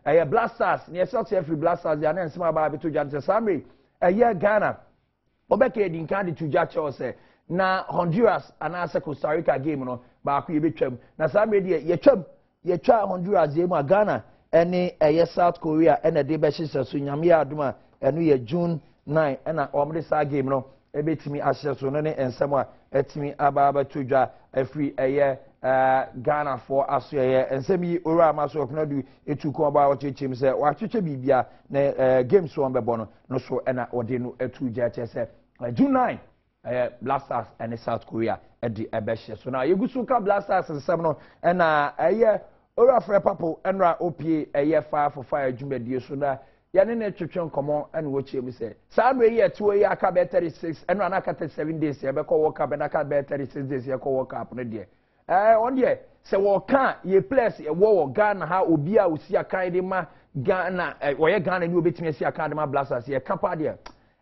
Blasters, near South Africa Blasters, they are not small about to judge the summary. Ghana, Obeke didn't candy to judge us. Na Honduras, and answer Costa Rica game, no, but we be trim. Na summary, ye try Honduras, Ghana, and South Korea, and a debashes, so Yamia Duma, and we are June 9, and a Omrisa game, no, a bit to me as Sonone and someone at me about to draw a free a year. Ghana for Australia and semi ora maso no do etu ko ba what chim say wa twetwe bibia na games one bebo no so na ode no etu ja che say June 9 Blasters and South Korea at the ebeshe so now yegusu ka Blasters nsem no na ora frɛ papo enra opie 5 for 5 dwumadie so na yane na twetwe nkomo and wo chie mi say saa no ye to ye aka be 36 enra na aka 37 days ye be ko work up na aka be 36 days ye ko work up no de on there say we can ye place e wo Ghana ha obi a osi akan de ma Ghana wo ye Ghana ni obetimi asi akan de ma Blasters ye kapa de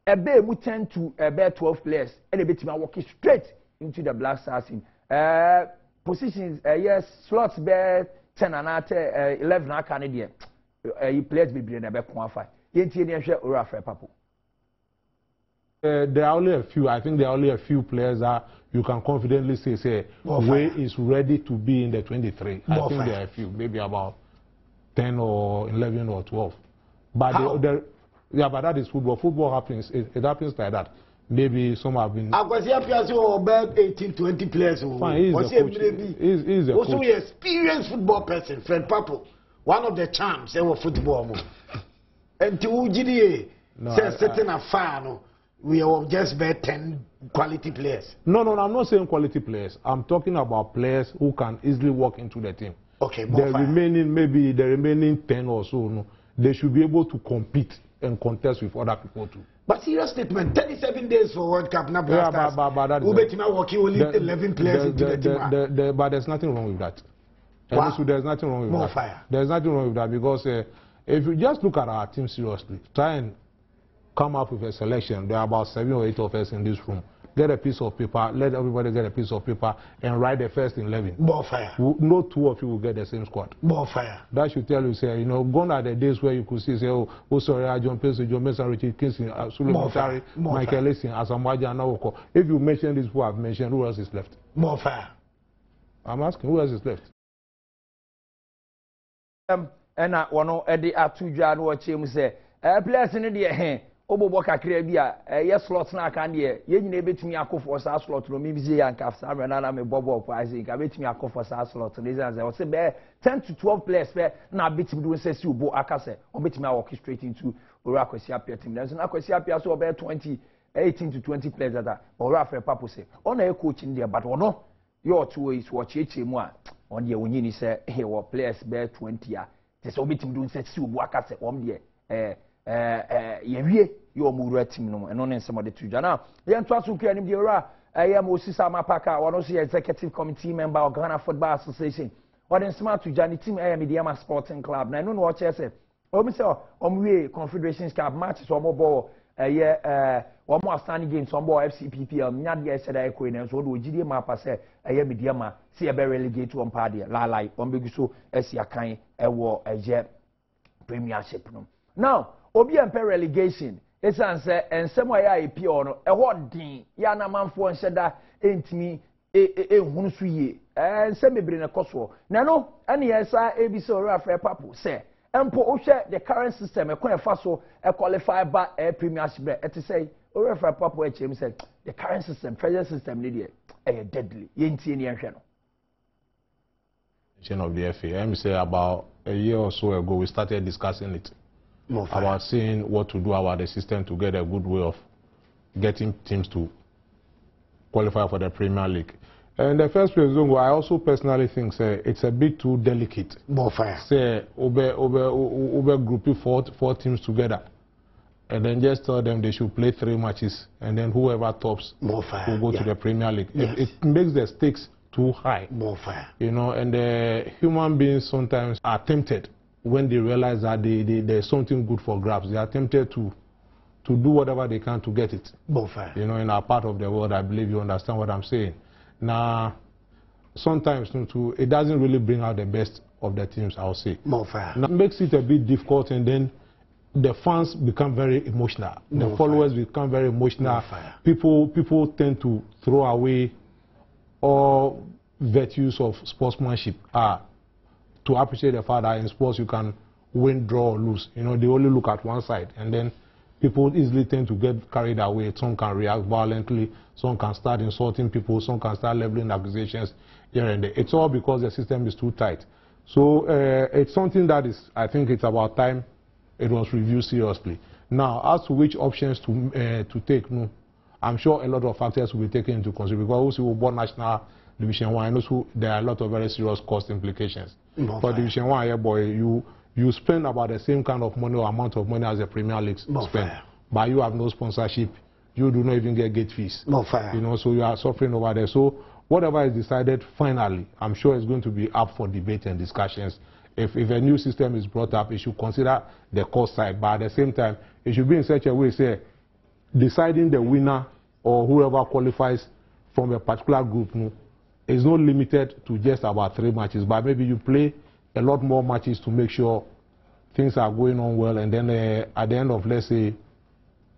ebe mu 10 to ebe 12 players and ebetimi walk straight into the Blasters in positions yes slots be 10 and 11 akan de you players be bring ebe qualify ye ntie ne hwe ora fra papo. There are only a few. I think there are only a few players that you can confidently say Way is ready to be in the 23. I think there are a few, maybe about 10 or 11 or 12. But but that is football. Football happens. It happens like that. Maybe some have been. I was about 18, 20 players. Fine, he's a coach. He's a also, an experienced football person, Fred Papo, one of the champs of football. And to UGDA, says sitting a fan. We have just bet 10 quality players. No, I'm not saying quality players. I'm talking about players who can easily walk into the team. Okay, maybe the remaining 10 or so, no, they should be able to compete and contest with other people too. But serious statement, 37 days for World Cup, now Blasters. But that is only 11 players into the team. But there's nothing wrong with that. Wow. There's nothing wrong with that. Fire. There's nothing wrong with that because if you just look at our team seriously, try and come up with a selection. There are about 7 or 8 of us in this room. Get a piece of paper, let everybody get a piece of paper and write the first 11. More fire. No two of you will get the same squad. More fire. That should tell you, say, gone are the days where you could see, say, oh sorry, John Pesce, John Mesa, Richard Kingston, Suleiman, Michael Essien, Asamoah Gyan. If you mention these who I've mentioned, who else is left? More fire. I'm asking, who else is left? And I want to add the Atuja and what him say. Players in the hand. Obo kakra bia yes slot na aka de ye nyina betimi akofo sa slot no mi bize yan kaf sa na me bobo po ase ka betimi akofo sa slot no izan say o se be 10 to 12 players be na betimi do say si obo aka se o betimi walk straight into ora kwesi apia team na so na kwesi apia so be 18 to 20 players that ora Fred Papo say on a coach in there but ono your two is watch eche mu a on de wonyi ni say he wo players be 20 a te so betimi do say si obo aka se om de yewie yo muru team no eno ne nsemo de tuja na ye nto aso kura nim de ora Moses Amapaka one of the executive committee member of Ghana Football Association or den smart tuja ni team Mediama Sporting Club na no no che say o mi say o mwe Confederations Cup matches o mo ball o mo asani games o ball FCPPL nya de say da ekoi na so do ogidie ma pa say Mediama see e be relegate on pa de la lai o mbegu so esi akan wo Premiership no. Now, obi empe relegation. Esan say ensem wa ya epio no ehwo din ya na manfo nhyeda entimi ehunu so yie. Ensem bebre ne koso. Na no ene yesa ebise ora Fred Papo say empo ohwe the current system ekon efa so qualify ba Premiership be et say ora Fred Papo echem say the current system present system ne dey deadly. Ye ntie ne nhwe no. Of the FA, I'm say about a year or so ago we started discussing it. About seeing what to do about the system to get a good way of getting teams to qualify for the Premier League. And the first place, I also personally think it's a bit too delicate. More fire. Say, over grouping four teams together, and then just tell them they should play 3 matches, and then whoever tops will go to the Premier League. Yes. It makes the stakes too high. More fire. And human beings sometimes are tempted. When they realize that there's something good for grabs, they are tempted to do whatever they can to get it. In our part of the world, I believe you understand what I'm saying. Now, sometimes it doesn't really bring out the best of the teams, I'll say. More fair. Now, it makes it a bit difficult, and then the fans become very emotional. The followers become very emotional. People tend to throw away all virtues of sportsmanship to appreciate the fact that in sports you can win, draw, or lose. You know, they only look at one side, and then people easily tend to get carried away. Some can react violently, some can start insulting people, some can start leveling accusations here and there. It's all because the system is too tight. So it's something that is, I think it's about time it was reviewed seriously. Now, as to which options to take, no, I'm sure a lot of factors will be taken into consideration, because also we bought National Division 1, and also there are a lot of very serious cost implications. For Division 1, yeah, boy, you spend about the same kind of money or amount of money as the Premier League spend, but you have no sponsorship, you do not even get gate fees. You know, so you are suffering over there. So whatever is decided finally, I'm sure it's going to be up for debate and discussions. If a new system is brought up, it should consider the cost side, but at the same time, it should be in such a way, say, deciding the winner or whoever qualifies from a particular group is not limited to just about 3 matches, but maybe you play a lot more matches to make sure things are going on well, and then at the end of, let's say,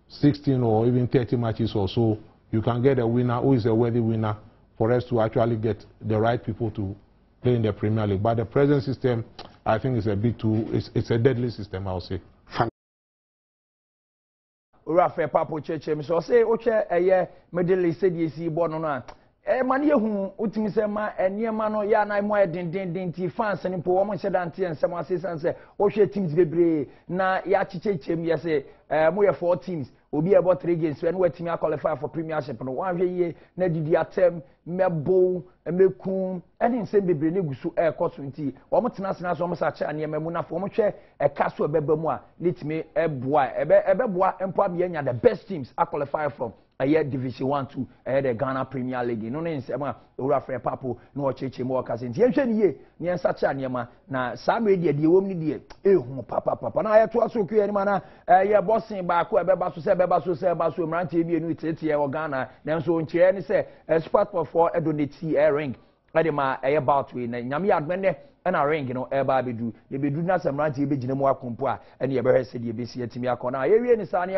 16 or even 30 matches or so, you can get a winner who is a worthy winner for us to actually get the right people to play in the Premier League. But the present system, I think, is a bit too, it's a deadly system, I'll say. Rafael Papo Cheche, so say, Oche, a year, Middle East, said, you see, Bonona. Mania who utimisema eniema no ya na mo edendenden ti fans ni po wo said anti and some assistance say wo hwe teams bebre na ya chechechem ye say mo ye 4 teams obi about 3 games when we team qualify for premiership no wan hwe ye na didi atem mebo mekum eni nsem bebre ne gusu cost 20 wo mo tena sena so mo sa cha eniema mu na fo mo hwe kaso ebeba mu a litimi eboa ebeboa empo am ye nya the best teams qualify from Division 1 2 the Ghana Premier League. No name sema Rafael Papo no cheche mo kase nti ehwe ni ye ni ensa cha niema na saa media de wom ni de ehu papa na ayeto aso kwe ni mana ye bossing ba ko ebeba so mrante bi enu itete ye Ghana na nso nkyere ni se sport for edoneti ring ade ma about we na nyame admene na ring no eba bedu na samrante be gina mu akompo a ene ye behwe se de be si atimi akọ na ye wie ni saa ne